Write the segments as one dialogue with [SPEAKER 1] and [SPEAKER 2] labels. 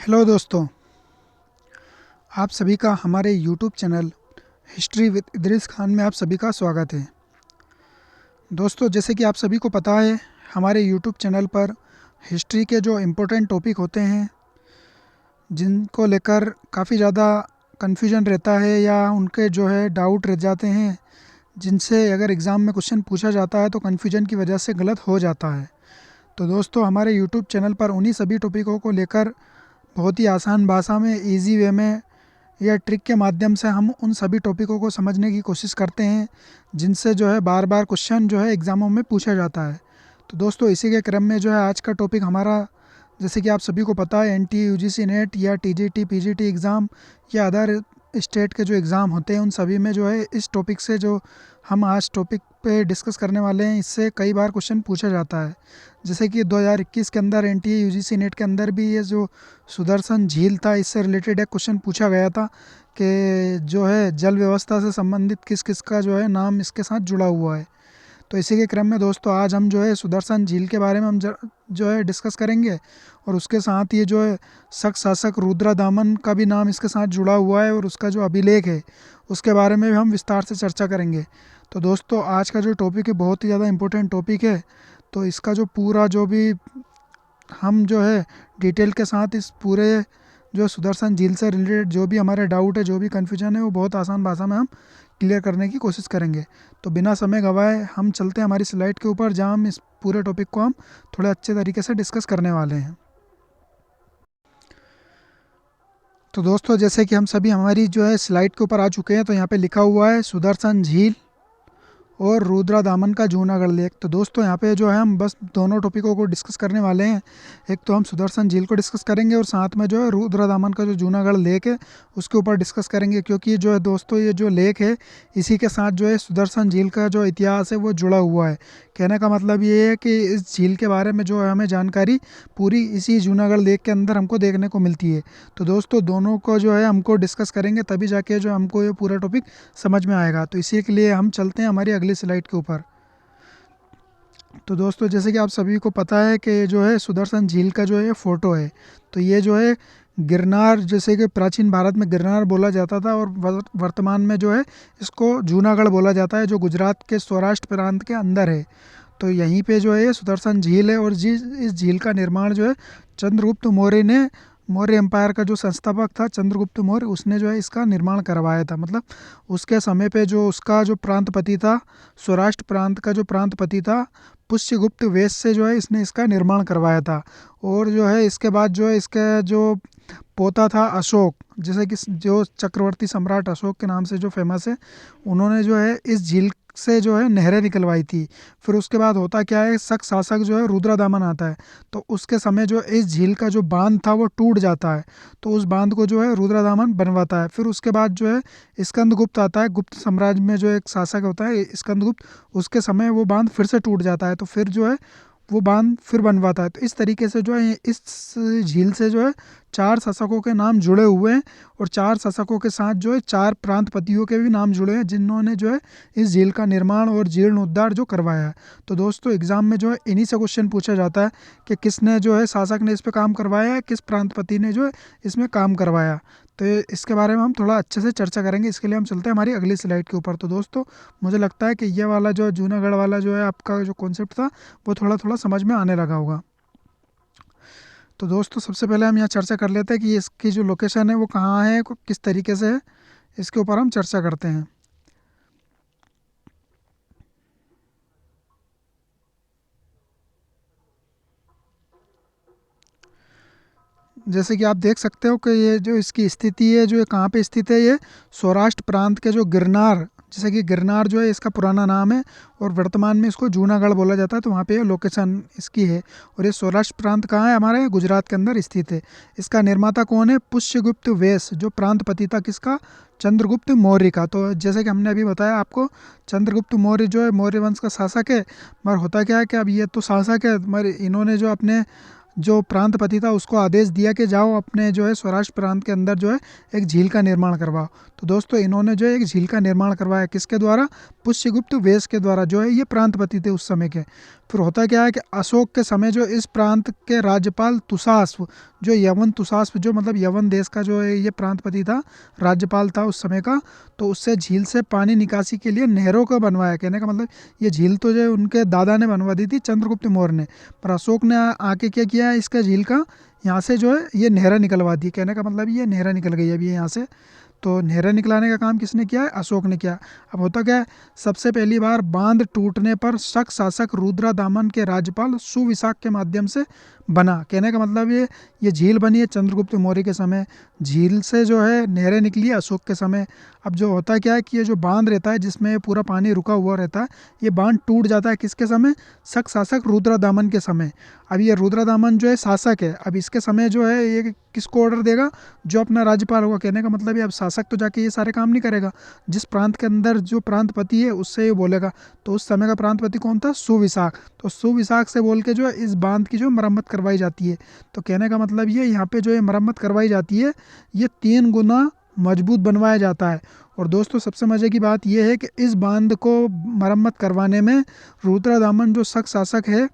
[SPEAKER 1] Hello दोस्तों, आप सभी का हमारे YouTube channel history with Idris Khan में आप सभी का स्वागत है। दोस्तों, जैसे कि आप सभी को पता है, हमारे यूट्यूब चैनल पर हिस्ट्री के जो इम्पोर्टेंट टॉपिक होते हैं, जिनको लेकर काफ़ी ज़्यादा कन्फ्यूजन रहता है या उनके जो है डाउट रह जाते हैं, जिनसे अगर एग्ज़ाम में क्वेश्चन पूछा जाता है तो कन्फ्यूजन की वजह से गलत हो जाता है। तो दोस्तों, हमारे यूट्यूब चैनल पर उन्हीं सभी टॉपिकों को लेकर बहुत ही आसान भाषा में, ईजी वे में या ट्रिक के माध्यम से हम उन सभी टॉपिकों को समझने की कोशिश करते हैं, जिनसे जो है बार बार क्वेश्चन जो है एग्ज़ामों में पूछा जाता है। तो दोस्तों, इसी के क्रम में जो है आज का टॉपिक हमारा, जैसे कि आप सभी को पता है, एनटीए यूजीसी नेट या टीजीटी पीजीटी एग्ज़ाम या अदर स्टेट के जो एग्ज़ाम होते हैं, उन सभी में जो है इस टॉपिक से जो हम आज टॉपिक पे डिस्कस करने वाले हैं, इससे कई बार क्वेश्चन पूछा जाता है। जैसे कि 2021 के अंदर एनटीए यूजीसी नेट के अंदर भी ये जो सुदर्शन झील था, इससे रिलेटेड एक क्वेश्चन पूछा गया था कि जो है जल व्यवस्था से संबंधित किस किस का जो है नाम इसके साथ जुड़ा हुआ है। तो इसी के क्रम में दोस्तों, आज हम जो है सुदर्शन झील के बारे में हम जो है डिस्कस करेंगे, और उसके साथ ये जो है शक शासक रुद्रदामन का भी नाम इसके साथ जुड़ा हुआ है, और उसका जो अभिलेख है उसके बारे में भी हम विस्तार से चर्चा करेंगे। तो दोस्तों, आज का जो टॉपिक है बहुत ही ज़्यादा इम्पोर्टेंट टॉपिक है। तो इसका जो पूरा जो भी हम जो है डिटेल के साथ इस पूरे जो सुदर्शन झील से रिलेटेड जो भी हमारे डाउट है, जो भी कन्फ्यूजन है, वो बहुत आसान भाषा में हम क्लियर करने की कोशिश करेंगे। तो बिना समय गंवाए हम चलते हैं हमारी स्लाइड के ऊपर, जहाँ हम इस पूरे टॉपिक को हम थोड़े अच्छे तरीके से डिस्कस करने वाले हैं। तो दोस्तों, जैसे कि हम सभी हमारी जो है स्लाइड के ऊपर आ चुके हैं, तो यहाँ पे लिखा हुआ है सुदर्शन झील और रुद्रदामन का जूनागढ़ लेक। तो दोस्तों, यहाँ पे जो है हम बस दोनों टॉपिकों को डिस्कस करने वाले हैं। एक तो हम सुदर्शन झील को डिस्कस करेंगे, और साथ में जो है रुद्रदामन का जो जूनागढ़ लेक है उसके ऊपर डिस्कस करेंगे, क्योंकि जो है दोस्तों, ये जो लेक है इसी के साथ जो है सुदर्शन झील का जो इतिहास है वो जुड़ा हुआ है। कहने का मतलब ये है कि इस झील के बारे में जो है हमें जानकारी पूरी इसी जूनागढ़ लेक के अंदर हमको देखने को मिलती है। तो दोस्तों, दोनों को जो है हमको डिस्कस करेंगे, तभी जाके जो हमको ये पूरा टॉपिक समझ में आएगा। तो इसी के लिए हम चलते हैं हमारी अगली स्लाइड के ऊपर। तो दोस्तों, जैसे कि आप सभी को पता है कि जो है सुदर्शन झील का जो है फ़ोटो है, तो ये जो है गिरनार, जैसे कि प्राचीन भारत में गिरनार बोला जाता था, और वर्तमान में जो है इसको जूनागढ़ बोला जाता है, जो गुजरात के सौराष्ट्र प्रांत के अंदर है। तो यहीं पे जो है ये सुदर्शन झील है, और इस झील का निर्माण जो है चंद्रगुप्त मौर्य ने, मौर्य एम्पायर का जो संस्थापक था चंद्रगुप्त मौर्य, उसने जो है इसका निर्माण करवाया था। मतलब उसके समय पे जो उसका जो प्रांतपति था, सौराष्ट्र प्रांत का जो प्रांतपति था, पुष्यगुप्त वेश से जो है इसने इसका निर्माण करवाया था। और जो है इसके बाद जो है इसका जो पोता था अशोक, जैसे कि जो चक्रवर्ती सम्राट अशोक के नाम से जो फेमस है, उन्होंने जो है इस झील से जो है नहरें निकलवाई थी। फिर उसके बाद होता क्या है, शक शासक जो है रुद्रदामन आता है, तो उसके समय जो इस झील का जो बांध था वो टूट जाता है, तो उस बांध को जो है रुद्रदामन बनवाता है। फिर उसके बाद जो है स्कंदगुप्त आता है, गुप्त साम्राज्य में जो एक शासक होता है स्कंदगुप्त, उसके समय वो बांध फिर से टूट जाता है, तो फिर जो है वो बांध फिर बनवाता है। तो इस तरीके से जो है इस झील से जो है 4 शासकों के नाम जुड़े हुए हैं, और 4 शासकों के साथ जो है 4 प्रांतपतियों के भी नाम जुड़े हैं, जिन्होंने जो है इस झील का निर्माण और जीर्णोद्धार जो करवाया है। तो दोस्तों, एग्ज़ाम में जो है इन्हीं से क्वेश्चन पूछा जाता है कि किसने जो है शासक ने इस पे काम करवाया है, किस प्रांतपति ने जो है इसमें काम करवाया। तो इसके बारे में हम थोड़ा अच्छे से चर्चा करेंगे। इसके लिए हम चलते हैं हमारी अगली स्लाइड के ऊपर। तो दोस्तों, मुझे लगता है कि ये वाला जो जूनागढ़ वाला जो है आपका जो कॉन्सेप्ट था, वो थोड़ा थोड़ा समझ में आने लगा होगा। तो दोस्तों, सबसे पहले हम यहाँ चर्चा कर लेते हैं कि इसकी जो लोकेशन है वो कहाँ है, किस तरीके से है, इसके ऊपर हम चर्चा करते हैं। जैसे कि आप देख सकते हो कि ये जो इसकी स्थिति है, जो ये कहाँ पे स्थित है, ये सौराष्ट्र प्रांत के जो गिरनार, जैसे कि गिरनार जो है इसका पुराना नाम है, और वर्तमान में इसको जूनागढ़ बोला जाता है, तो वहाँ पे ये लोकेशन इसकी है। और ये सौराष्ट्र प्रांत कहाँ है, हमारे गुजरात के अंदर स्थित है। इसका निर्माता कौन है, पुष्यगुप्त वेश, जो प्रांतपति था किसका, चंद्रगुप्त मौर्य का। तो जैसे कि हमने अभी बताया आपको, चंद्रगुप्त मौर्य जो है मौर्य वंश का शासक है, मगर होता क्या है कि अब ये तो शासक है, मगर इन्होंने जो अपने जो प्रांतपति था उसको आदेश दिया कि जाओ अपने जो है स्वराष्ट्र प्रांत के अंदर जो है एक झील का निर्माण करवाओ। तो दोस्तों इन्होंने जो है एक झील का निर्माण करवाया, किसके द्वारा? पुष्यगुप्त वेश के द्वारा, जो है ये प्रांतपति थे उस समय के। फिर होता क्या है कि अशोक के समय जो इस प्रांत के राज्यपाल तुसास्व, जो यवन तुसास्व, जो मतलब यवन देश का जो है ये प्रांतपति था, राज्यपाल था उस समय का, तो उससे झील से पानी निकासी के लिए नहरों का बनवाया। कहने का मतलब ये झील तो जो है उनके दादा ने बनवा दी थी, चंद्रगुप्त मौर्य ने, पर अशोक ने आके क्या किया है, इसका झील का यहाँ से जो है ये नहरें निकलवा दी। कहने का मतलब ये नहरें निकल गई अभी यहाँ से, तो नहरें निकलाने का काम किसने किया है? अशोक ने किया। अब होता क्या है, सबसे पहली बार बांध टूटने पर शक शासक रुद्रदामन के राज्यपाल सुविशाख के माध्यम से बना। कहने का मतलब ये झील बनी है चंद्रगुप्त मौर्य के समय, झील से जो है नहरें निकली है अशोक के समय। अब जो होता क्या है कि ये जो बांध रहता है जिसमें पूरा पानी रुका हुआ रहता है, ये बांध टूट जाता है किसके समय? शक शासक रुद्रदामन के समय। अब ये रुद्रदामन जो है शासक है, अब इसके समय जो है ये किसको ऑर्डर देगा? जो अपना राज्यपाल होगा। कहने का मतलब ये अब शासक तो जाके ये सारे काम नहीं करेगा, जिस प्रांत के अंदर जो प्रांतपति है उससे ये बोलेगा। तो उस समय का प्रांतपति कौन था? सुविशाख। तो सुविशाख से बोल के जो है इस बांध की जो मरम्मत करवाई जाती है। तो कहने का मतलब ये यहाँ पे जो है मरम्मत करवाई जाती है, ये 3 गुना मजबूत बनवाया जाता है। और दोस्तों सबसे मज़े की बात यह है कि इस बांध को मरम्मत करवाने में रुद्रदामन जो शक शासक है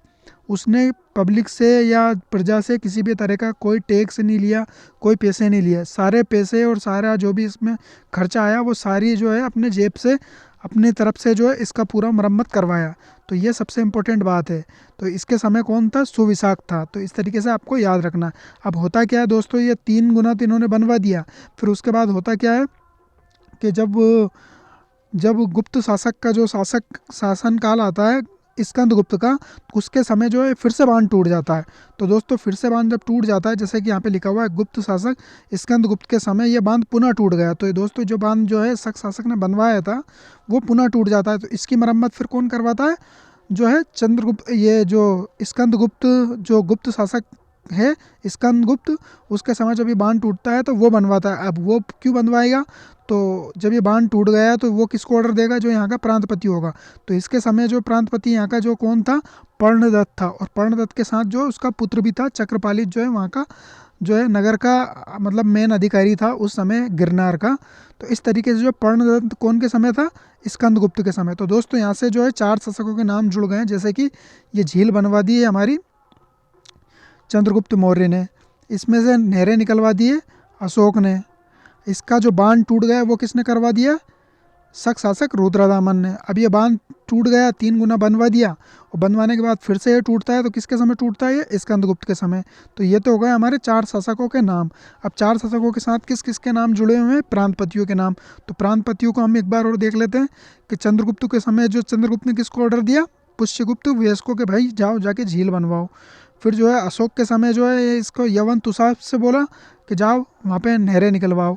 [SPEAKER 1] उसने पब्लिक से या प्रजा से किसी भी तरह का कोई टैक्स नहीं लिया, कोई पैसे नहीं लिए। सारे पैसे और सारा जो भी इसमें खर्चा आया वो सारी जो है अपने जेब से, अपनी तरफ से जो है इसका पूरा मरम्मत करवाया। तो ये सबसे इम्पोर्टेंट बात है। तो इसके समय कौन था? सुविशाख था। तो इस तरीके से आपको याद रखना। अब होता क्या है दोस्तों, ये 3 गुना तो इन्होंने बनवा दिया। फिर उसके बाद होता क्या है कि जब गुप्त शासक का जो शासन काल आता है स्कंदगुप्त का, उसके समय जो है फिर से बांध टूट जाता है। तो दोस्तों फिर से बांध जब टूट जाता है, जैसे कि यहाँ पे लिखा हुआ है गुप्त शासक स्कंदगुप्त के समय ये बांध पुनः टूट गया। तो ये दोस्तों जो बांध जो है शक शासक ने बनवाया था वो पुनः टूट जाता है। तो इसकी मरम्मत फिर कौन करवाता है? जो है चंद्रगुप्त, ये जो स्कंदगुप्त जो गुप्त शासक है स्कंदगुप्त, उसके समय जब ये बांध टूटता है तो वो बनवाता है। अब वो क्यों बनवाएगा? तो जब ये बांध टूट गया तो वो किसको ऑर्डर देगा? जो यहाँ का प्रांतपति होगा। तो इसके समय जो प्रांतपति यहाँ का जो कौन था? पर्णदत्त था। और पर्णदत्त के साथ जो उसका पुत्र भी था चक्रपालित, जो है वहाँ का जो है नगर का मतलब मेन अधिकारी था उस समय गिरनार का। तो इस तरीके से जो पर्णदत्त कौन के समय था? स्कंदगुप्त के समय। तो दोस्तों यहाँ से जो है 4 शासकों के नाम जुड़ गए हैं, जैसे कि ये झील बनवा दी है हमारी चंद्रगुप्त मौर्य ने, इसमें से नहरें निकलवा दिए अशोक ने, इसका जो बांध टूट गया वो किसने करवा दिया? शक शासक रुद्रदामन ने। अब ये बांध टूट गया, 3 गुना बनवा दिया, और बनवाने के बाद फिर से ये टूटता है तो किसके समय टूटता है? ये स्कंदगुप्त के समय। तो ये तो हो गए हमारे 4 शासकों के नाम। अब 4 शासकों के साथ किस किस के नाम जुड़े हुए हैं? प्रांतपतियों के नाम। तो प्रांतपतियों को हम एक बार और देख लेते हैं कि चंद्रगुप्त के समय जो चंद्रगुप्त ने किसको ऑर्डर दिया? पुष्यगुप्त वेश के भाई जाओ जाके झील बनवाओ। फिर जो है अशोक के समय जो है इसको यवन तुषार से बोला कि जाओ वहाँ पे नहरें निकलवाओ।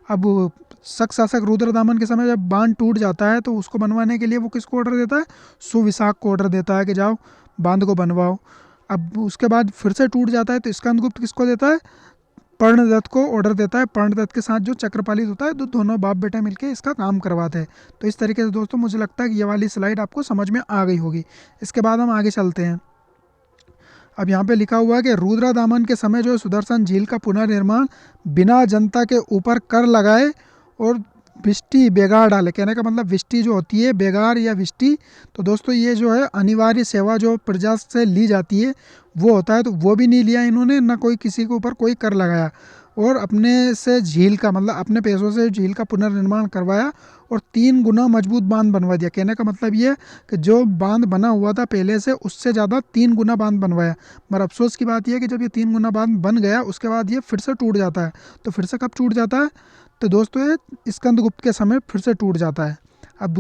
[SPEAKER 1] अब शक शासक रुद्रदामन के समय जब बांध टूट जाता है तो उसको बनवाने के लिए वो किसको ऑर्डर देता है? सुविशाख को ऑर्डर देता है कि जाओ बांध को बनवाओ। अब उसके बाद फिर से टूट जाता है तो स्कंदगुप्त किसको देता है? पर्णदत्त को ऑर्डर देता है। पर्णदत्त के साथ जो चक्रपालित होता है तो दोनों बाप बेटा मिलकर इसका काम करवाते हैं। तो इस तरीके से दोस्तों मुझे लगता है कि ये वाली स्लाइड आपको समझ में आ गई होगी। इसके बाद हम आगे चलते हैं। अब यहाँ पे लिखा हुआ है कि रुद्रदामन के समय जो सुदर्शन झील का पुनर्निर्माण बिना जनता के ऊपर कर लगाए और विष्टि बेगार डाले। कहने का मतलब विष्टि जो होती है, बेगार या विष्टि, तो दोस्तों ये जो है अनिवार्य सेवा जो प्रजा से ली जाती है वो होता है। तो वो भी नहीं लिया इन्होंने, ना कोई किसी के ऊपर कोई कर लगाया, और अपने से झील का मतलब अपने पैसों से झील का पुनर्निर्माण करवाया और 3 गुना मजबूत बांध बनवा दिया। कहने का मतलब ये है कि जो बांध बना हुआ था पहले से उससे ज़्यादा 3 गुना बांध बनवाया। मगर अफसोस की बात यह है कि जब ये 3 गुना बांध बन गया उसके बाद ये फिर से टूट जाता है। तो फिर से कब टूट जाता है? तो दोस्तों ये स्कंदगुप्त के समय फिर से टूट जाता है। अब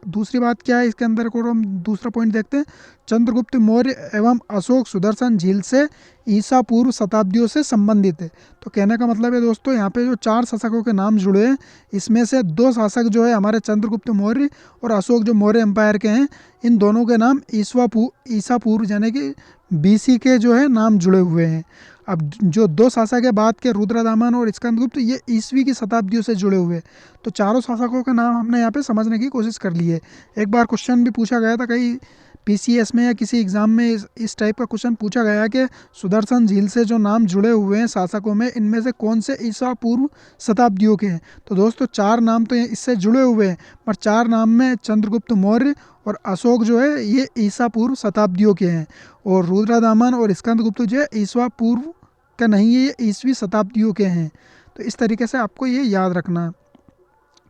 [SPEAKER 1] दूसरी बात क्या है इसके अंदर को हम दूसरा पॉइंट देखते हैं। चंद्रगुप्त मौर्य एवं अशोक सुदर्शन झील से ईसा पूर्व शताब्दियों से संबंधित है। तो कहने का मतलब है दोस्तों यहाँ पे जो 4 शासकों के नाम जुड़े हैं इसमें से 2 शासक जो है हमारे चंद्रगुप्त मौर्य और अशोक जो मौर्य एम्पायर के हैं, इन दोनों के नाम ईसा पूर्व यानी कि BC के जो है नाम जुड़े हुए हैं। अब जो 2 शासक है बाद के रुद्रदामन और स्कंदगुप्त, ये ईस्वी की शताब्दियों से जुड़े हुए। तो चारों शासकों के नाम हमने यहाँ पे समझने की कोशिश कर ली है। एक बार क्वेश्चन भी पूछा गया था कई पीसीएस में या किसी एग्ज़ाम में इस टाइप का क्वेश्चन पूछा गया है कि सुदर्शन झील से जो नाम जुड़े हुए हैं शासकों में, इनमें से कौन से ईसा पूर्व शताब्दियों के हैं। तो दोस्तों 4 नाम तो इससे जुड़े हुए हैं, पर 4 नाम में चंद्रगुप्त मौर्य और अशोक जो है ये ईसा पूर्व शताब्दियों के हैं, और रुद्रदामन और स्कंदगुप्त जो है ईसा पूर्व का नहीं है, ये ईसवी शताब्दियों के हैं। तो इस तरीके से आपको ये याद रखना है।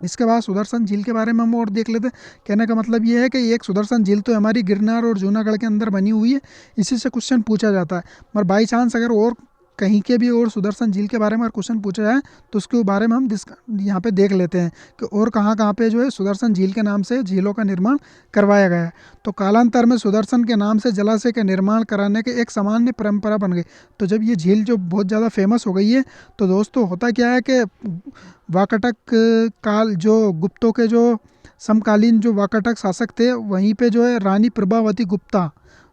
[SPEAKER 1] इसके बाद सुदर्शन झील के बारे में हम और देख लेते हैं। कहने का मतलब ये है कि एक सुदर्शन झील तो हमारी गिरनार और जूनागढ़ के अंदर बनी हुई है, इसी से क्वेश्चन पूछा जाता है। मगर बाई चांस अगर और कहीं के भी और सुदर्शन झील के बारे में अगर क्वेश्चन पूछा जाए तो उसके बारे में हम यहाँ पे देख लेते हैं कि और कहाँ पे जो है सुदर्शन झील के नाम से झीलों का निर्माण करवाया गया है। तो कालांतर में सुदर्शन के नाम से जलाशय का निर्माण कराने के एक सामान्य परंपरा बन गई। तो जब ये झील जो बहुत ज़्यादा फेमस हो गई है, तो दोस्तों होता क्या है कि वाकाटक काल जो गुप्तों के जो समकालीन जो वाकाटक शासक थे, वहीं पे जो है रानी प्रभावती गुप्ता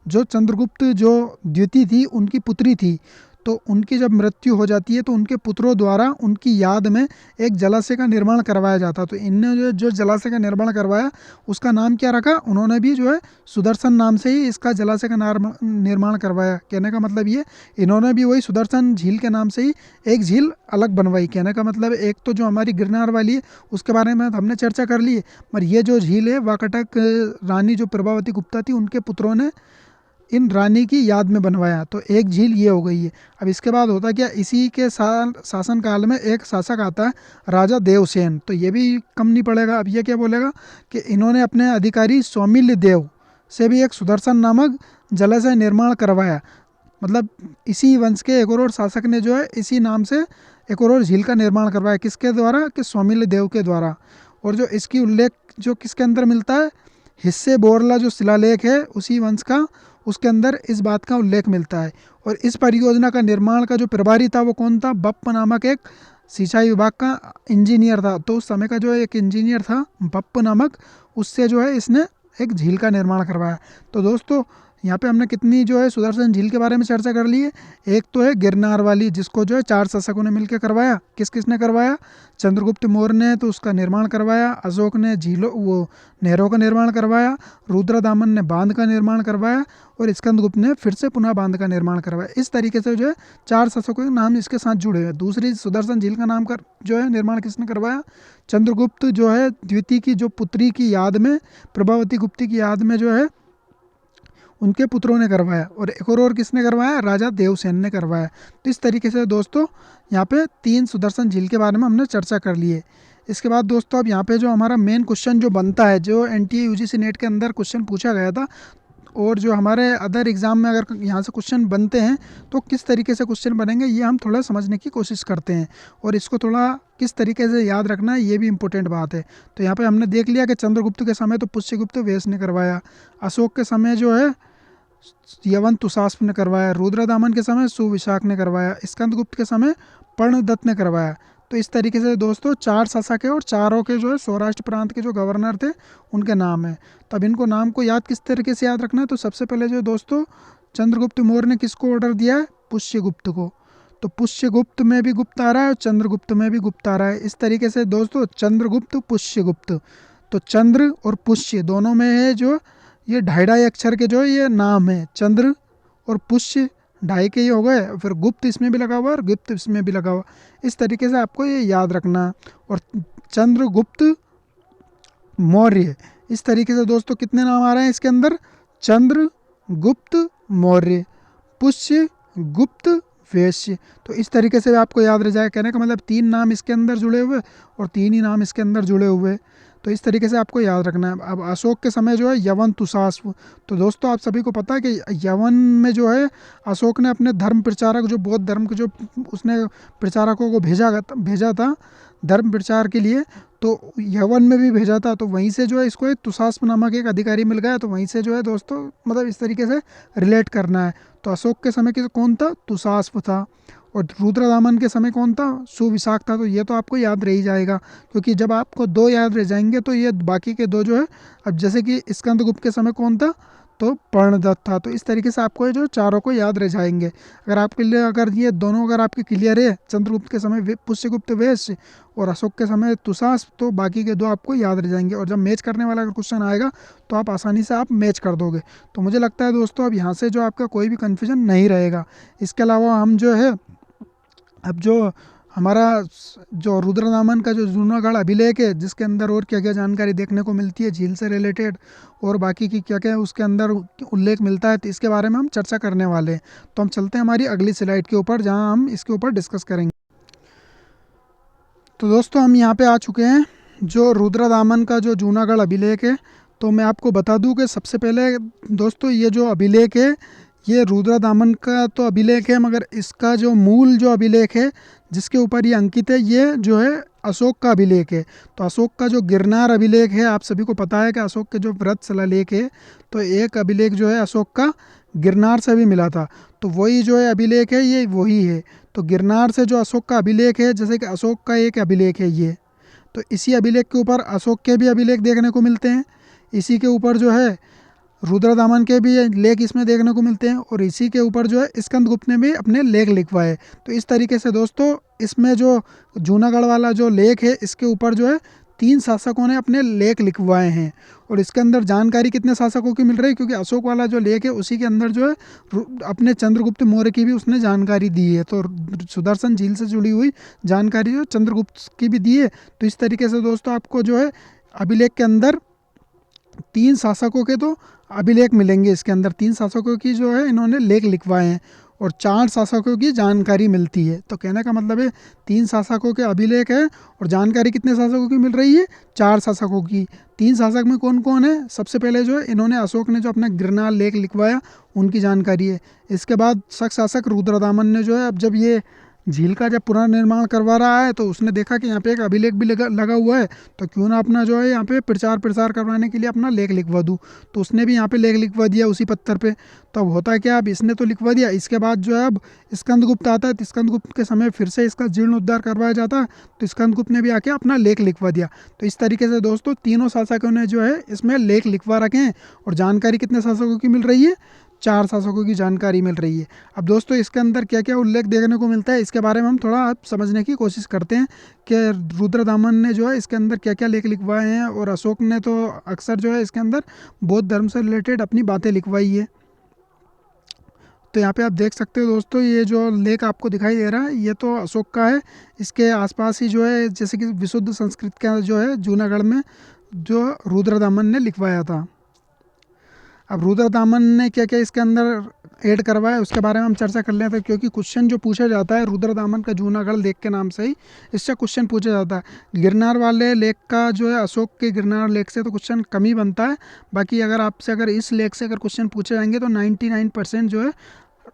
[SPEAKER 1] जो चंद्रगुप्त जो द्वितीय थी उनकी पुत्री थी, तो उनकी जब मृत्यु हो जाती है तो उनके पुत्रों द्वारा उनकी याद में एक जलाशय का निर्माण करवाया जाता। तो इनने जो जलाशय का निर्माण करवाया उसका नाम क्या रखा, उन्होंने भी जो है सुदर्शन नाम से ही इसका जलाशय का निर्माण करवाया। कहने का मतलब ये इन्होंने भी वही सुदर्शन झील के नाम से ही एक झील अलग बनवाई। कहने का मतलब एक तो जो हमारी गिरनार वाली है उसके बारे में हमने चर्चा कर ली है, पर ये जो झील है वाकाटक रानी जो प्रभावती गुप्ता थी उनके पुत्रों ने इन रानी की याद में बनवाया। तो एक झील ये हो गई है। अब इसके बाद होता क्या, इसी के शासन काल में एक शासक आता है राजा देवसेन। तो ये भी कम नहीं पड़ेगा। अब ये क्या बोलेगा कि इन्होंने अपने अधिकारी सौमिल्य देव से भी एक सुदर्शन नामक जलाशय निर्माण करवाया। मतलब इसी वंश के एक और शासक ने जो है इसी नाम से एक और झील का निर्माण करवाया। किसके द्वारा, कि सौमिल्य देव के द्वारा। और जो इसकी उल्लेख जो किसके अंदर मिलता है, हिस्से बोरला जो शिलालेख है उसी वंश का, उसके अंदर इस बात का उल्लेख मिलता है। और इस परियोजना का निर्माण का जो प्रभारी था वो कौन था, बप्प नामक एक सिंचाई विभाग का इंजीनियर था। तो उस समय का जो एक इंजीनियर था बप्प नामक, उससे जो है इसने एक झील का निर्माण करवाया। तो दोस्तों यहाँ पे हमने कितनी जो है सुदर्शन झील के बारे में चर्चा कर ली है। एक तो है गिरनार वाली जिसको जो है 4 शासकों ने मिलकर करवाया। किस किस ने करवाया, चंद्रगुप्त मौर्य ने तो उसका निर्माण करवाया, अशोक ने झीलों वो नहरों का निर्माण करवाया, रुद्रदामन ने बांध का निर्माण करवाया, और स्कंदगुप्त ने फिर से पुनः बांध का निर्माण करवाया। इस तरीके से जो है 4 शासकों के नाम इसके साथ जुड़े हुए हैं। दूसरी सुदर्शन झील का नाम कर जो है निर्माण किसने करवाया, चंद्रगुप्त जो है द्वितीय की जो पुत्री की याद में, प्रभावती गुप्ती की याद में जो है उनके पुत्रों ने करवाया। और एक और किसने करवाया, राजा देवसेन ने करवाया। तो इस तरीके से दोस्तों यहाँ पे 3 सुदर्शन झील के बारे में हमने चर्चा कर ली है। इसके बाद दोस्तों अब यहाँ पे जो हमारा मेन क्वेश्चन जो बनता है, जो एनटीए यूजीसी नेट के अंदर क्वेश्चन पूछा गया था, और जो हमारे अदर एग्ज़ाम में अगर यहाँ से क्वेश्चन बनते हैं तो किस तरीके से क्वेश्चन बनेंगे ये हम थोड़ा समझने की कोशिश करते हैं, और इसको थोड़ा किस तरीके से याद रखना है ये भी इम्पोर्टेंट बात है। तो यहाँ पे हमने देख लिया कि चंद्रगुप्त के समय तो पुष्यगुप्त वेश ने करवाया, अशोक के समय जो है यवंत तुषास्प ने करवाया, रुद्रदामन के समय सुविशाख ने करवाया, स्कंदगुप्त के समय पर्णदत्त ने करवाया। तो इस तरीके से दोस्तों 4 शासक है और चारों के जो है सौराष्ट्र प्रांत के जो गवर्नर थे उनके नाम है। तब इनको नाम को याद किस तरीके से याद रखना है, तो सबसे पहले जो दोस्तों चंद्रगुप्त मौर्य ने किसको ऑर्डर दिया है, पुष्यगुप्त को। तो पुष्यगुप्त में भी गुप्त आ रहा है और चंद्रगुप्त में भी गुप्त आ रहा है। इस तरीके से दोस्तों चंद्रगुप्त पुष्यगुप्त, तो चंद्र और पुष्य दोनों में है जो ये 2.5 अक्षर के जो ये नाम है, चंद्र और पुष्य 2.5 के ही हो गए, फिर गुप्त इसमें भी लगा हुआ और गुप्त इसमें भी लगा हुआ। इस तरीके से आपको ये याद रखना है। और चंद्रगुप्त मौर्य, इस तरीके से दोस्तों कितने नाम आ रहे हैं इसके अंदर, चंद्रगुप्त मौर्य, पुष्य गुप्त वैश्य। तो इस तरीके से आपको याद रह जाए। कहने का मतलब 3 नाम इसके अंदर जुड़े हुए और 3 ही नाम इसके अंदर जुड़े हुए। तो इस तरीके से आपको याद रखना है। अब अशोक के समय जो है यवन तुषास्प। तो दोस्तों आप सभी को पता है कि यवन में जो है अशोक ने अपने धर्म प्रचारक जो बौद्ध धर्म के जो उसने प्रचारकों को भेजा था धर्म प्रचार के लिए, तो यवन में भी भेजा था। तो वहीं से जो है इसको एक तुषास्प नामक एक अधिकारी मिल गया। तो वहीं से जो है दोस्तों मतलब इस तरीके से रिलेट करना है। तो अशोक के समय के कौन था, तुषास्प था, और रुद्रदामन के समय कौन था, सुविशाख था। तो ये तो आपको याद रह ही जाएगा, क्योंकि जब आपको 2 याद रह जाएंगे तो ये बाकी के 2 जो है, अब जैसे कि स्कंदगुप्त के समय कौन था, तो पर्णदत्त था। तो इस तरीके से आपको ये जो चारों को याद रह जाएंगे। अगर आपके लिए अगर ये दोनों अगर आपके क्लियर है, चंद्रगुप्त के समय पुष्यगुप्त वेश्य और अशोक के समय तुषास, तो बाकी के दो आपको याद रह जाएंगे। और जब मैच करने वाला अगर क्वेश्चन आएगा तो आप आसानी से आप मैच कर दोगे। तो मुझे लगता है दोस्तों अब यहाँ से जो आपका कोई भी कन्फ्यूजन नहीं रहेगा। इसके अलावा हम जो है अब जो हमारा जो रुद्रदामन का जो जूनागढ़ अभिलेख है, जिसके अंदर और क्या क्या जानकारी देखने को मिलती है झील से रिलेटेड और बाकी की क्या क्या उसके अंदर उल्लेख मिलता है, तो इसके बारे में हम चर्चा करने वाले हैं। तो हम चलते हैं हमारी अगली स्लाइड के ऊपर, जहां हम इसके ऊपर डिस्कस करेंगे। तो दोस्तों हम यहाँ पे आ चुके हैं जो रुद्रदामन का जो जूनागढ़ अभिलेख है। तो मैं आपको बता दूं कि सबसे पहले दोस्तों ये जो अभिलेख है ये रुद्रदामन का तो अभिलेख है, मगर इसका जो मूल जो अभिलेख है जिसके ऊपर ये अंकित है ये जो है अशोक का अभिलेख है। तो अशोक का जो गिरनार अभिलेख है, आप सभी को पता है कि अशोक के जो व्रत शिलालेख है, तो एक अभिलेख जो है अशोक का गिरनार से भी मिला था। तो वही जो है अभिलेख है ये वही है। तो गिरनार से जो अशोक का अभिलेख है, जैसे कि अशोक का एक अभिलेख है ये, तो इसी अभिलेख के ऊपर अशोक के भी अभिलेख देखने को मिलते हैं। इसी के ऊपर जो है रुद्रदामन के भी लेख इसमें देखने को मिलते हैं और इसी के ऊपर जो है स्कंदगुप्त ने भी अपने लेख लिखवाए। तो इस तरीके से दोस्तों इसमें जो जूनागढ़ वाला जो लेख है इसके ऊपर जो है 3 शासकों ने अपने लेख लिखवाए हैं। और इसके अंदर जानकारी कितने शासकों की मिल रही है, क्योंकि अशोक वाला जो लेख है उसी के अंदर जो है अपने चंद्रगुप्त मौर्य की भी उसने जानकारी दी है। तो सुदर्शन झील से जुड़ी हुई जानकारी जो चंद्रगुप्त की भी दी है। तो इस तरीके से दोस्तों आपको जो है अभिलेख के अंदर 3 शासकों के तो अभिलेख मिलेंगे। इसके अंदर 3 शासकों की जो है इन्होंने लेख लिखवाए हैं और 4 शासकों की जानकारी मिलती है। तो कहने का मतलब है 3 शासकों के अभिलेख है और जानकारी कितने शासकों की मिल रही है, 4 शासकों की। 3 शासक में कौन कौन है, सबसे पहले जो है इन्होंने अशोक ने जो अपना गिरनार लेख लिखवाया उनकी जानकारी है। इसके बाद शक शासक रुद्रदामन ने जो है अब जब ये झील का जब पुनर्निर्माण करवा रहा है तो उसने देखा कि यहाँ पे एक अभिलेख भी लगा हुआ है, तो क्यों ना अपना जो है यहाँ पे प्रचार प्रसार करवाने के लिए अपना लेख लिखवा दूँ। तो उसने भी यहाँ पे लेख लिखवा दिया उसी पत्थर पे। तो अब होता है क्या, अब इसने तो लिखवा दिया, इसके बाद जो है अब स्कंदगुप्त आता है, तो स्कंदगुप्त के समय फिर से इसका जीर्णोद्धार करवाया जाता है, तो स्कंदगुप्त ने भी आके अपना लेख लिखवा दिया। तो इस तरीके से दोस्तों तीनों शासकों ने जो है इसमें लेख लिखवा रखे हैं और जानकारी कितने शासकों की मिल रही है, 4 शासकों की जानकारी मिल रही है। अब दोस्तों इसके अंदर क्या क्या उल्लेख देखने को मिलता है इसके बारे में हम थोड़ा अब समझने की कोशिश करते हैं कि रुद्रदामन ने जो है इसके अंदर क्या क्या लेख लिखवाए हैं और अशोक ने तो अक्सर जो है इसके अंदर बौद्ध धर्म से रिलेटेड अपनी बातें लिखवाई है। तो यहाँ पे आप देख सकते हो दोस्तों ये जो लेख आपको दिखाई दे रहा है ये तो अशोक का है। इसके आसपास ही जो है जैसे कि विशुद्ध संस्कृत का जो है जूनागढ़ में जो रुद्रदामन ने लिखवाया था। अब रुद्रदामन ने क्या क्या इसके अंदर ऐड करवाया उसके बारे में हम चर्चा कर लेते हैं, क्योंकि क्वेश्चन जो पूछा जाता है रुद्रदामन का जूनागढ़ लेख के नाम से ही इससे क्वेश्चन पूछा जाता है। गिरनार वाले लेख का जो है अशोक के गिरनार लेख से तो क्वेश्चन कम ही बनता है। बाकी अगर आपसे अगर इस लेख से अगर क्वेश्चन पूछे जाएंगे तो 99% जो है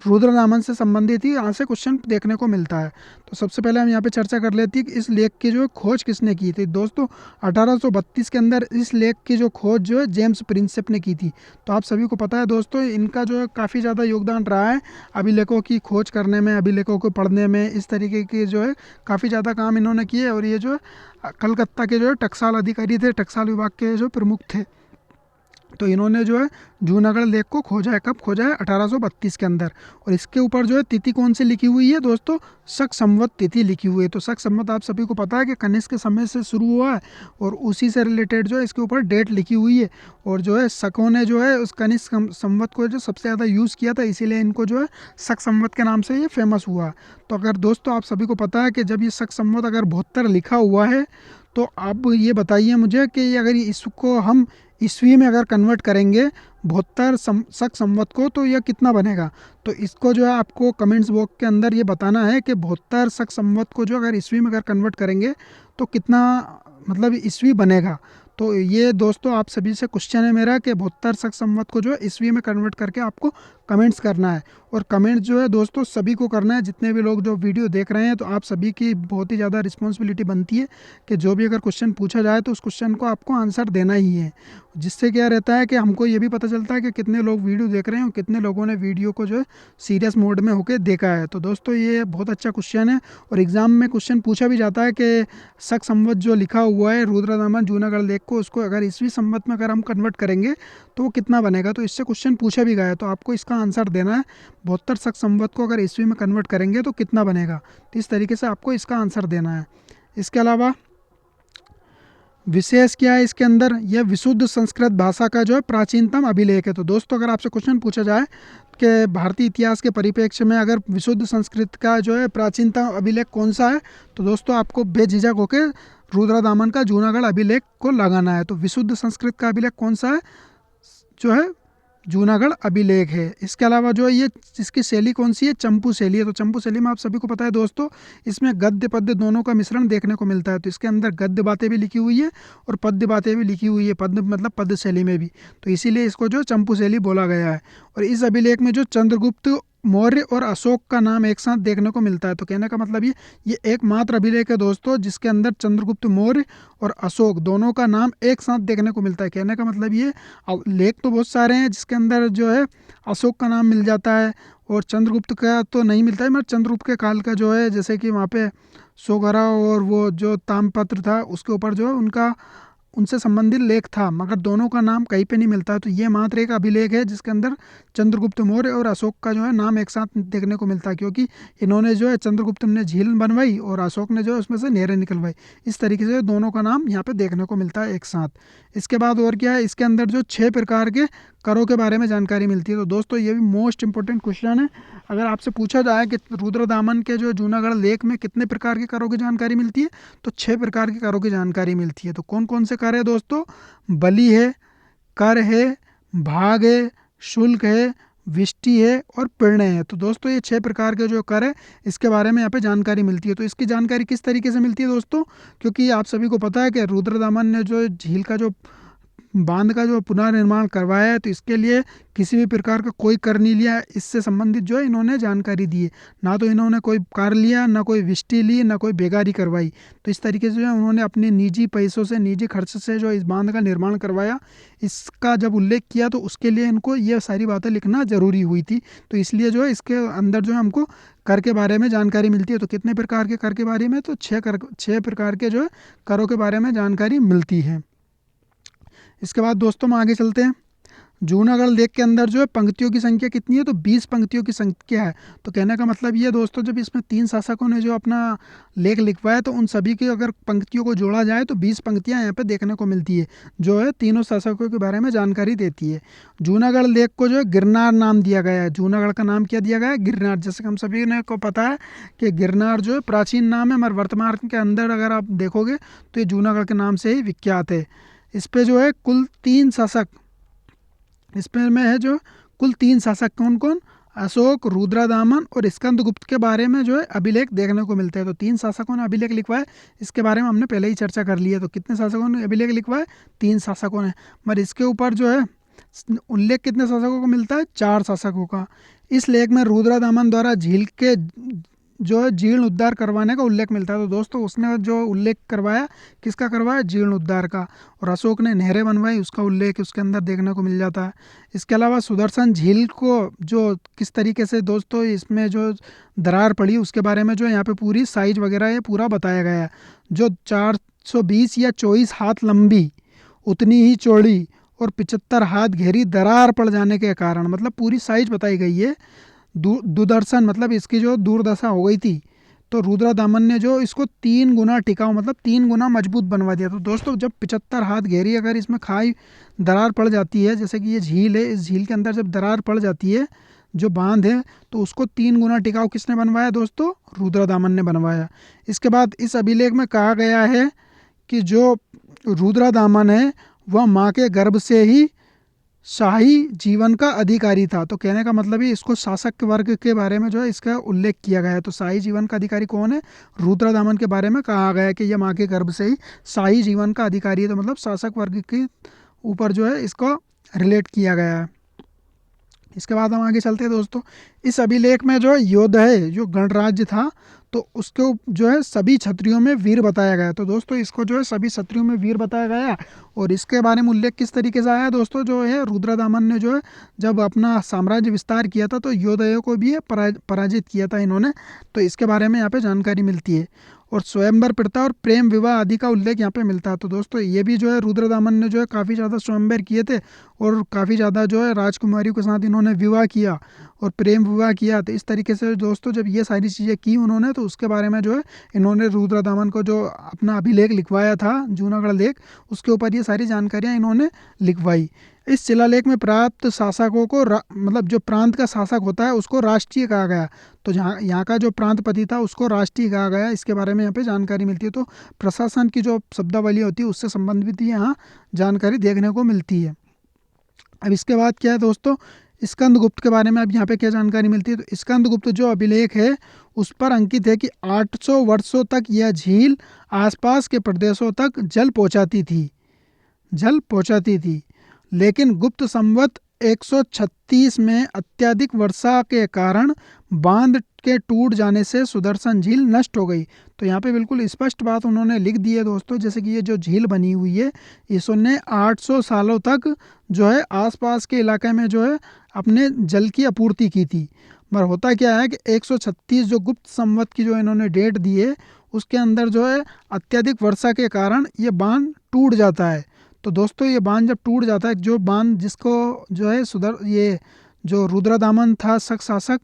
[SPEAKER 1] रुद्रदामन से संबंधित ही यहाँ से क्वेश्चन देखने को मिलता है। तो सबसे पहले हम यहाँ पे चर्चा कर लेते हैं कि इस लेख की जो खोज किसने की थी। दोस्तों 1832 के अंदर इस लेख की जो खोज जो है जेम्स प्रिंसेप ने की थी। तो आप सभी को पता है दोस्तों इनका जो है काफ़ी ज़्यादा योगदान रहा है अभिलेखों की खोज करने में, अभिलेखों को पढ़ने में, इस तरीके की जो है काफ़ी ज़्यादा काम इन्होंने किए। और ये जो है कलकत्ता के जो है टकसाल अधिकारी थे, टकसाल विभाग के जो प्रमुख थे। तो इन्होंने जो है जूनागढ़ लेक को खोजा है, कब खोजा है, 1832 के अंदर। और इसके ऊपर जो है तिथि कौन सी लिखी हुई है दोस्तों, शक संवत तिथि लिखी हुई है। तो शक संवत आप सभी को पता है कि कनिष्क के समय से शुरू हुआ है और उसी से रिलेटेड जो है इसके ऊपर डेट लिखी हुई है। और जो है शकों ने जो है उस कनिष्क संवत को जो सबसे ज़्यादा यूज़ किया था, इसीलिए इनको जो है शक संवत के नाम से ये फेमस हुआ। तो अगर दोस्तों आप सभी को पता है कि जब ये शक संवत अगर 72 लिखा हुआ है, तो आप ये बताइए मुझे कि अगर इसको हम ईस्वी में अगर कन्वर्ट करेंगे 72 शक संवत को, तो यह कितना बनेगा। तो इसको जो है आपको कमेंट्स बॉक्स के अंदर ये बताना है कि 72 शक संवत को जो अगर ईस्वी में अगर कन्वर्ट करेंगे तो कितना मतलब ईस्वी बनेगा। तो ये दोस्तों आप सभी से क्वेश्चन है मेरा कि 72 शक संवत को जो है ईस्वी में कन्वर्ट करके आपको कमेंट्स करना है। और कमेंट जो है दोस्तों सभी को करना है, जितने भी लोग जो वीडियो देख रहे हैं, तो आप सभी की बहुत ही ज़्यादा रिस्पॉन्सिबिलिटी बनती है कि जो भी अगर क्वेश्चन पूछा जाए तो उस क्वेश्चन को आपको आंसर देना ही है। जिससे क्या रहता है कि हमको ये भी पता चलता है कि कितने लोग वीडियो देख रहे हैं और कितने लोगों ने वीडियो को जो है सीरियस मोड में होकर देखा है। तो दोस्तों ये बहुत अच्छा क्वेश्चन है और एग्ज़ाम में क्वेश्चन पूछा भी जाता है कि शक संवत जो लिखा हुआ है रुद्रदामन जूनागढ़ लेक को, उसको अगर ईस्वी संवत में अगर हम कन्वर्ट करेंगे तो वो कितना बनेगा। तो इससे क्वेश्चन पूछा भी गया है, तो आपको इसका आंसर देना है 72 शक संवत को अगर ईस्वी में कन्वर्ट करेंगे तो कितना बनेगा। तो इस तरीके से आपको इसका आंसर देना है। इसके अलावा विशेष क्या है इसके अंदर, यह विशुद्ध संस्कृत भाषा का जो है प्राचीनतम अभिलेख है। तो दोस्तों अगर आपसे क्वेश्चन पूछा जाए कि भारतीय इतिहास के परिप्रेक्ष्य में अगर विशुद्ध संस्कृत का जो है प्राचीनतम अभिलेख कौन सा है, तो दोस्तों आपको बेझिझक होकर रुद्रदामन का जूनागढ़ अभिलेख को लगाना है। तो विशुद्ध संस्कृत का अभिलेख कौन सा है, जो है जूनागढ़ अभिलेख है। इसके अलावा जो है ये इसकी शैली कौन सी है, चंपू शैली है। तो चंपू शैली में आप सभी को पता है दोस्तों, इसमें गद्य पद्य दोनों का मिश्रण देखने को मिलता है। तो इसके अंदर गद्य बातें भी लिखी हुई है और पद्य बातें भी लिखी हुई है, पद्य मतलब पद्य शैली में भी। तो इसीलिए इसको जो चंपू शैली बोला गया है। और इस अभिलेख में जो चंद्रगुप्त मौर्य और अशोक का नाम एक साथ देखने को मिलता है। तो कहने का मतलब ये एकमात्र अभिलेख है दोस्तों जिसके अंदर चंद्रगुप्त मौर्य और अशोक दोनों का नाम एक साथ देखने को मिलता है। कहने का मतलब ये लेख तो बहुत सारे हैं जिसके अंदर जो है अशोक का नाम मिल जाता है और चंद्रगुप्त का तो नहीं मिलता है, मगर चंद्रगुप्त के काल का जो है जैसे कि वहाँ पे सोगरा और वो जो ताम्रपत्र था उसके ऊपर जो है उनका उनसे संबंधित लेख था, मगर दोनों का नाम कहीं पे नहीं मिलता। तो ये मात्र एक अभिलेख है जिसके अंदर चंद्रगुप्त मौर्य और अशोक का जो है नाम एक साथ देखने को मिलता है, क्योंकि इन्होंने जो है चंद्रगुप्त ने झील बनवाई और अशोक ने जो है उसमें से नहरें निकलवाई। इस तरीके से दोनों का नाम यहाँ पे देखने को मिलता है एक साथ। इसके बाद और क्या है, इसके अंदर जो 6 प्रकार के करों के बारे में जानकारी मिलती है। तो दोस्तों ये भी मोस्ट इंपॉर्टेंट क्वेश्चन है। अगर आपसे पूछा जाए कि रुद्रदामन के जो जूनागढ़ लेक में कितने प्रकार के करों की जानकारी मिलती है, तो 6 प्रकार के करों की जानकारी मिलती है। तो कौन कौन से कर है दोस्तों, बलि है, कर है, भाग है, शुल्क है, विष्टि है और पिण्य है। तो दोस्तों ये 6 प्रकार के जो कर है इसके बारे में यहाँ पे जानकारी मिलती है। तो इसकी जानकारी किस तरीके से मिलती है दोस्तों, क्योंकि आप सभी को पता है कि रुद्रदामन ने जो झील का जो बांध का जो पुनर्निर्माण करवाया है, तो इसके लिए किसी भी प्रकार का कोई कर नहीं लिया। इससे संबंधित जो है इन्होंने जानकारी दी है, ना तो इन्होंने कोई कर लिया, ना कोई विष्टि ली, ना कोई बेगारी करवाई। तो इस तरीके से जो है उन्होंने अपने निजी पैसों से, निजी खर्च से जो इस बांध का निर्माण करवाया, इसका जब उल्लेख किया तो उसके लिए इनको ये सारी बातें लिखना ज़रूरी हुई थी। तो इसलिए जो है इसके अंदर जो है हमको कर के बारे में जानकारी मिलती है। तो कितने प्रकार के कर के बारे में, तो 6 प्रकार के जो है करों के बारे में जानकारी मिलती है। इसके बाद दोस्तों हम आगे चलते हैं। जूनागढ़ लेक के अंदर जो है पंक्तियों की संख्या कितनी है, तो 20 पंक्तियों की संख्या है। तो कहने का मतलब ये दोस्तों, जब इसमें 3 शासकों ने जो अपना लेख लिखवाया तो उन सभी की अगर पंक्तियों को जोड़ा जाए तो 20 पंक्तियां यहाँ पे देखने को मिलती है, जो है तीनों शासकों के बारे में जानकारी देती है। जूनागढ़ लेक को जो है गिरनार नाम दिया गया है। जूनागढ़ का नाम क्या दिया गया है, गिरनार। जैसे कि हम सभी ने को पता है कि गिरनार जो है प्राचीन नाम है, मगर वर्तमान के अंदर अगर आप देखोगे तो ये जूनागढ़ के नाम से ही विख्यात है। इस पे जो है कुल 3 शासक, इसमें में है जो कुल 3 शासक कौन कौन, अशोक, रुद्रदामन और स्कंदगुप्त के बारे में जो है अभिलेख देखने को मिलते हैं। तो 3 शासकों ने अभिलेख लिखवाए, इसके बारे में हमने पहले ही चर्चा कर ली है। तो कितने शासकों ने अभिलेख लिखवाए, 3 शासकों ने। मगर इसके ऊपर जो है उल्लेख कितने शासकों को मिलता है, 4 शासकों का। इस लेख में रुद्रदामन द्वारा झील के जो है जीर्ण उद्धार करवाने का उल्लेख मिलता है। तो दोस्तों उसने जो उल्लेख करवाया, किसका करवाया, जीर्ण उद्धार का। और अशोक ने नहरें बनवाई, उसका उल्लेख उसके अंदर देखने को मिल जाता है। इसके अलावा सुदर्शन झील को जो किस तरीके से दोस्तों इसमें जो दरार पड़ी उसके बारे में जो है यहाँ पे पूरी साइज वगैरह ये पूरा बताया गया है। जो 420 या 24 हाथ लंबी, उतनी ही चौड़ी और 75 हाथ गहरी दरार पड़ जाने के कारण, मतलब पूरी साइज बताई गई है। दुर्दर्शन मतलब इसकी जो दुर्दशा हो गई थी, तो रुद्रदामन ने जो इसको 3 गुना टिकाऊ मतलब 3 गुना मजबूत बनवा दिया। तो दोस्तों जब 75 हाथ गहरी अगर इसमें खाई दरार पड़ जाती है, जैसे कि ये झील है, इस झील के अंदर जब दरार पड़ जाती है, जो बांध है, तो उसको 3 गुना टिकाऊ किसने बनवाया दोस्तों, रुद्रदामन ने बनवाया। इसके बाद इस अभिलेख में कहा गया है कि जो रुद्रदामन है वह माँ के गर्भ से ही शाही जीवन का अधिकारी था। तो कहने का मतलब ही इसको शासक वर्ग के बारे में जो है इसका उल्लेख किया गया है। तो शाही जीवन का अधिकारी कौन है, रुद्रदामन के बारे में कहा गया है कि यह माँ के गर्भ से ही शाही जीवन का अधिकारी है। तो मतलब शासक वर्ग के ऊपर जो है इसको रिलेट किया गया है। इसके बाद हम आगे चलते हैं दोस्तों। इस अभिलेख में जो है योद्ध है जो गणराज्य था, तो उसको जो है सभी क्षत्रियों में वीर बताया गया। तो दोस्तों इसको जो है सभी क्षत्रियों में वीर बताया गया। और इसके बारे में उल्लेख किस तरीके से आया दोस्तों, जो है रुद्रदामन ने जो है जब अपना साम्राज्य विस्तार किया था तो योद्धयों को भी पराजित किया था इन्होंने। तो इसके बारे में यहाँ पे जानकारी मिलती है। और स्वयंवर प्रथा और प्रेम विवाह आदि का उल्लेख यहाँ पे मिलता है। तो दोस्तों ये भी जो है रुद्रदामन ने जो है काफ़ी ज़्यादा स्वयंवर किए थे और काफ़ी ज़्यादा जो है राजकुमारियों के साथ इन्होंने विवाह किया और प्रेम विवाह किया। तो इस तरीके से दोस्तों जब ये सारी चीज़ें की उन्होंने, तो उसके बारे में जो है इन्होंने रुद्रदामन को जो अपना अभिलेख लिखवाया था जूनागढ़ लेख, उसके ऊपर ये सारी जानकारियाँ इन्होंने लिखवाई। इस शिलालेख में प्राप्त शासकों को मतलब जो प्रांत का शासक होता है उसको राष्ट्रीय कहा गया। तो जहाँ यहाँ का जो प्रांतपति था उसको राष्ट्रीय कहा गया। इसके बारे में यहाँ पे जानकारी मिलती है। तो प्रशासन की जो शब्दावली होती है उससे संबंधित भी यहाँ जानकारी देखने को मिलती है। अब इसके बाद क्या है दोस्तों, स्कंदगुप्त के बारे में अब यहाँ पे क्या जानकारी मिलती है। तो स्कंदगुप्त जो अभिलेख है उस पर अंकित है कि 800 वर्षों तक यह झील आसपास के प्रदेशों तक जल पहुँचाती थी। लेकिन गुप्त संवत 136 में अत्यधिक वर्षा के कारण बांध के टूट जाने से सुदर्शन झील नष्ट हो गई। तो यहाँ पे बिल्कुल स्पष्ट बात उन्होंने लिख दी है दोस्तों, जैसे कि ये जो झील बनी हुई है इसने 800 सालों तक जो है आसपास के इलाके में जो है अपने जल की आपूर्ति की थी। मगर होता क्या है कि 136 जो गुप्त संवत की जो इन्होंने डेट दी है उसके अंदर जो है अत्यधिक वर्षा के कारण ये बांध टूट जाता है। तो दोस्तों ये बांध जब टूट जाता है, जो बांध जिसको जो है ये जो रुद्रदामन था शासक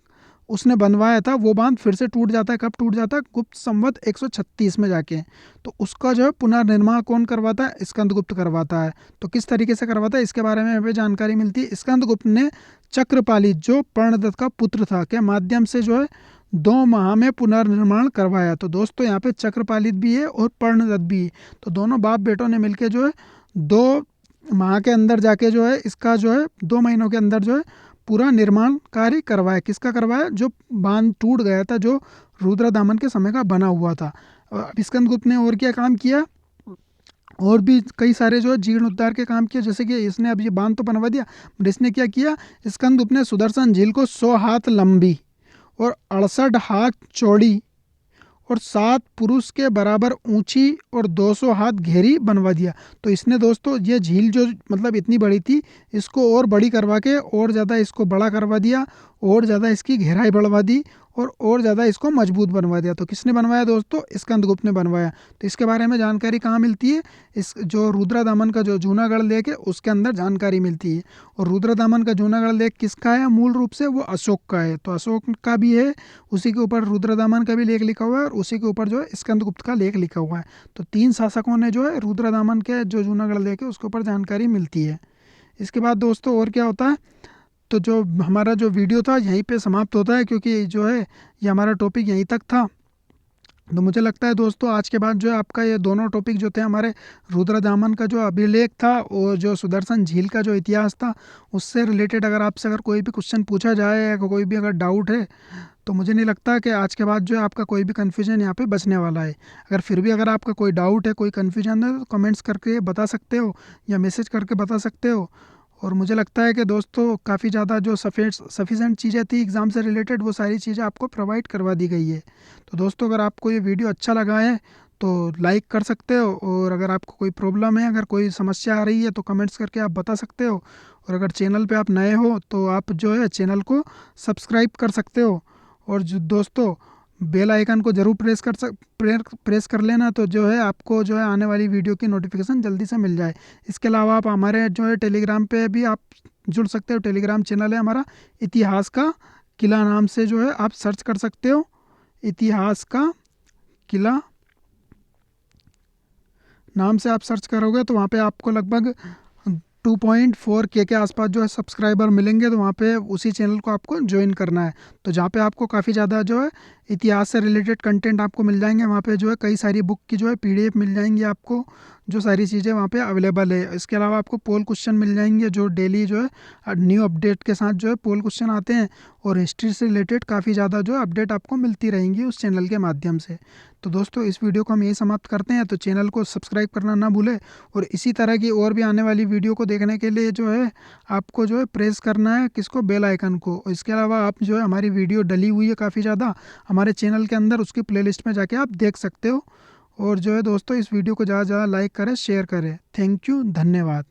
[SPEAKER 1] उसने बनवाया था, वो बांध फिर से टूट जाता है। कब टूट जाता है? गुप्त संवत 136 में जाके। तो उसका जो है पुनर्निर्माण कौन करवाता है? स्कंदगुप्त करवाता है। तो किस तरीके से करवाता है इसके बारे में हमें जानकारी मिलती है। स्कंदगुप्त ने चक्रपाली जो पर्णदत्त का पुत्र था के माध्यम से जो है 2 माह में पुनर्निर्माण करवाया। तो दोस्तों यहाँ पे चक्रपालित भी है और पर्णदत्त भी है। तो दोनों बाप बेटों ने मिलकर जो है 2 माह के अंदर जाके जो है इसका जो है 2 महीनों के अंदर जो है पूरा निर्माण कार्य करवाया। किसका करवाया? जो बांध टूट गया था, जो रुद्रदामन के समय का बना हुआ था। अब स्कंदगुप्त ने और क्या काम किया? और भी कई सारे जो है जीर्णोद्धार के काम किए। जैसे कि इसने अब ये बांध तो बनवा दिया, बट इसने क्या किया? स्कंदगुप्त ने सुदर्शन झील को 100 हाथ लंबी और 68 हाथ चौड़ी और 7 पुरुष के बराबर ऊंची और 200 हाथ गहरी बनवा दिया। तो इसने दोस्तों ये झील जो मतलब इतनी बड़ी थी इसको और बड़ी करवा के और ज़्यादा इसको बड़ा करवा दिया और ज़्यादा इसकी गहराई बढ़वा दी और ज़्यादा इसको मजबूत बनवा दिया। तो किसने बनवाया दोस्तों? स्कंदगुप्त ने बनवाया। तो इसके बारे में जानकारी कहाँ मिलती है? इस जो रुद्रदामन का जो जूनागढ़ लेक है उसके अंदर जानकारी मिलती है। और रुद्रदामन का जूनागढ़ लेक किसका है? मूल रूप से वो अशोक का है। तो अशोक का भी है, उसी के ऊपर रुद्रदामन का भी लेख लिखा हुआ है और उसी के ऊपर जो है स्कंदगुप्त का लेख लिखा हुआ है। तो 3 शासकों ने जो है रुद्रदामन के जो जूनागढ़ लेक है उसके ऊपर जानकारी मिलती है। इसके बाद दोस्तों और क्या होता है? तो जो हमारा जो वीडियो था यहीं पे समाप्त होता है, क्योंकि जो है ये हमारा टॉपिक यहीं तक था। तो मुझे लगता है दोस्तों आज के बाद जो है आपका ये दोनों टॉपिक जो थे हमारे रुद्रदामन का जो अभिलेख था और जो सुदर्शन झील का जो इतिहास था उससे रिलेटेड अगर आपसे अगर कोई भी क्वेश्चन पूछा जाए या कोई भी अगर डाउट है तो मुझे नहीं लगता कि आज के बाद जो है आपका कोई भी कन्फ्यूजन यहाँ पे बचने वाला है। अगर फिर भी अगर आपका कोई डाउट है, कोई कन्फ्यूजन है तो कमेंट्स करके बता सकते हो या मैसेज करके बता सकते हो। और मुझे लगता है कि दोस्तों काफ़ी ज़्यादा जो सफिशेंट चीज़ें थी एग्ज़ाम से रिलेटेड वो सारी चीज़ें आपको प्रोवाइड करवा दी गई है। तो दोस्तों अगर आपको ये वीडियो अच्छा लगा है तो लाइक कर सकते हो, और अगर आपको कोई प्रॉब्लम है, अगर कोई समस्या आ रही है तो कमेंट्स करके आप बता सकते हो। और अगर चैनल पे आप नए हो तो आप जो है चैनल को सब्सक्राइब कर सकते हो। और जो दोस्तों बेल आइकन को ज़रूर प्रेस कर लेना, तो जो है आपको जो है आने वाली वीडियो की नोटिफिकेशन जल्दी से मिल जाए। इसके अलावा आप हमारे जो है टेलीग्राम पे भी आप जुड़ सकते हो। टेलीग्राम चैनल है हमारा इतिहास का किला नाम से, जो है आप सर्च कर सकते हो। इतिहास का किला नाम से आप सर्च करोगे तो वहाँ पे आपको लगभग 2.4K के आसपास जो है सब्सक्राइबर मिलेंगे। तो वहाँ पे उसी चैनल को आपको ज्वाइन करना है। तो जहाँ पे आपको काफ़ी ज़्यादा जो है इतिहास से रिलेटेड कंटेंट आपको मिल जाएंगे। वहाँ पे जो है कई सारी बुक की जो है PDF मिल जाएंगी आपको, जो सारी चीज़ें वहाँ पे अवेलेबल है। इसके अलावा आपको पोल क्वेश्चन मिल जाएंगे जो डेली जो है न्यू अपडेट के साथ जो है पोल क्वेश्चन आते हैं। और हिस्ट्री से रिलेटेड काफ़ी ज़्यादा जो है अपडेट आपको मिलती रहेंगी उस चैनल के माध्यम से। तो दोस्तों इस वीडियो को हम यही समाप्त करते हैं, तो चैनल को सब्सक्राइब करना ना भूलें और इसी तरह की और भी आने वाली वीडियो को देखने के लिए जो है आपको जो है प्रेस करना है किसको, बेल आइकन को। इसके अलावा आप जो है हमारी वीडियो डली हुई है काफ़ी ज़्यादा हमारे चैनल के अंदर, उसकी प्लेलिस्ट में जाके आप देख सकते हो। और जो है दोस्तों इस वीडियो को ज़्यादा से ज़्यादा लाइक करें, शेयर करें। थैंक यू, धन्यवाद।